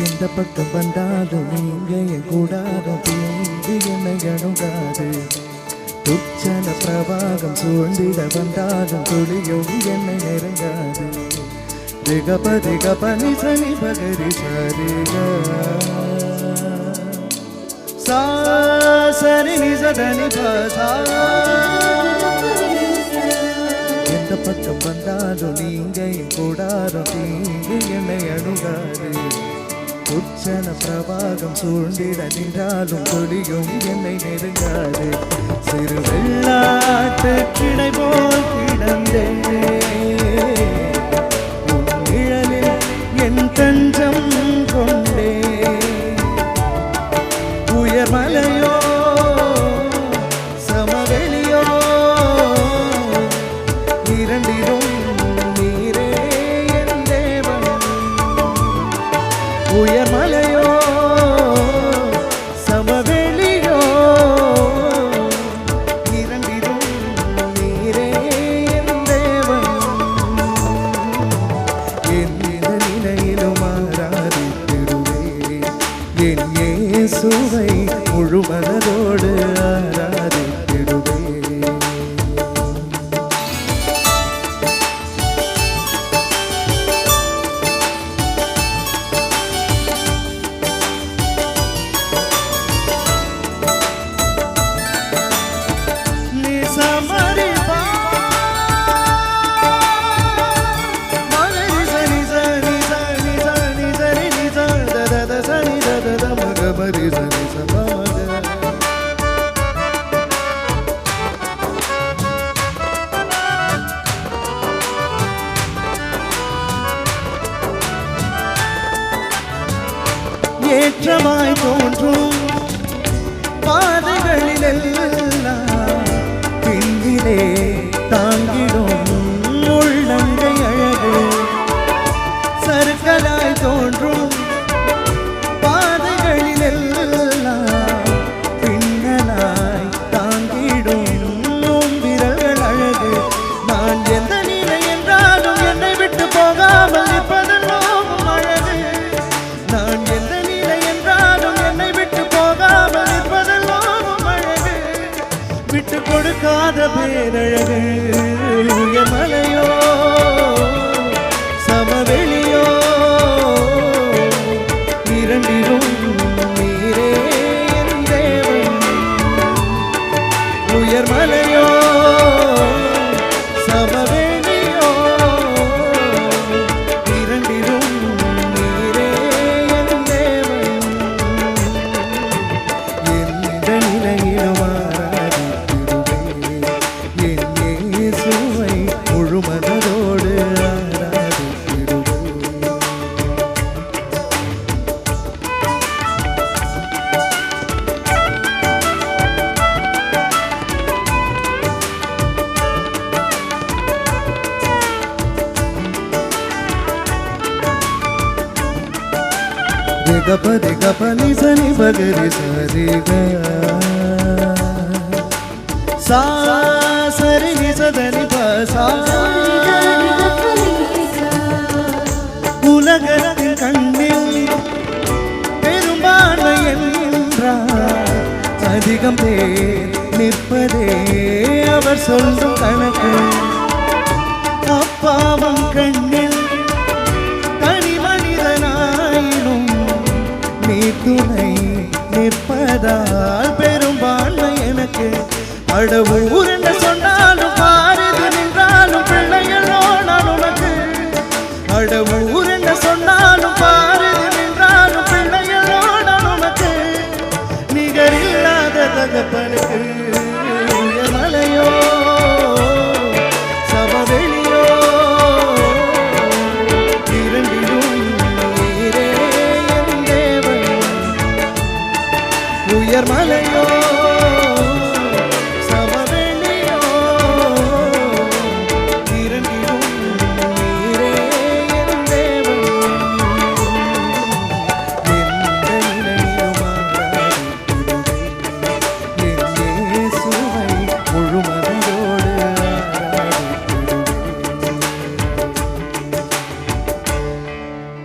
எந்த பக்கம் வந்தாலும் நீங்க என் கூடாரம் தீங்கு என்னை அணுகாது. துச்சன பிரபாகம் சூழ்ந்திட வந்தாலும் துளியும் என்னை நெருங்காது. திகபதி கபனி சனி பகரி சரிக சரி நிசதனி பசா. எந்த பக்கம் வந்தாலும் நீங்க என் கூடாரம் தீங்கு என்னை அணுகாது. உச்சன பிரபாகம் சூழ்ந்திட நின்றாலும் கொடியும் என்னை நெருங்காது. சிறு வெள்ளாட்டு கிடை போல் கிடந்தே உன் நிழலில் என் தஞ்சம் கொண்டே. உயர் மலையோ சமவெளியோ இரண்டிலும் நீரே என் தேவன். உயர் மலையோ சமவெளியோ இரண்டிலும் நீரே என் தேவன். எந்த நிலையிலும் ஆராதித்திடுவேன் என் இயேசுவை முழு மனதோடு ஆராதித்திடுவேன். ஏற்றமாய் தோன்றும் பாதைகளிலெல்லாம் பின்னிலே தாங்கிடும் உள்ளங்கை அழகு. சறுக்கலாய் தோன்றும் பாதைகளிலெல்லாம் பின்னலாய் தாங்கிடும் விரல்கள் அழகு. நான் எந்த நிலை என்றாலும் என்னை விட்டு போகாமல் இருப்பதெல்லாம் அழகு. நான் எந்த நிலை என்றாலும் என்னை விட்டு போகாமல் இருப்பதெல்லாம் அழகு. விட்டு கொடுக்காத பேரழகு. உயர் மலையோ சமவெளியோ இரண்டிலும் நீரே என் தேவன். உயர் மலையோ சமவெளியோ இரண்டிலும் நீரே என் தேவன். எந்த நிலையிலும் ஆராதித்திடுவேன் என் இயேசுவை முழு மனதோடு ஆராதித்திடுவேன். గపది గపని సని బగరి సరిగా సా సరి నిసదని పసా. உலகத்தின் கண்ணில் பெரும்பான்மை என்றார் அதிகம் பேர் நிற்பதே அவர் சொல்லும் கணக்கு. அப்பாவும் கண்ணில் தனி மனிதனாயினும் நீ துணை நிற்பதால் பெரும்பான்மை எனக்கு. அடவு என்ன சொன்ன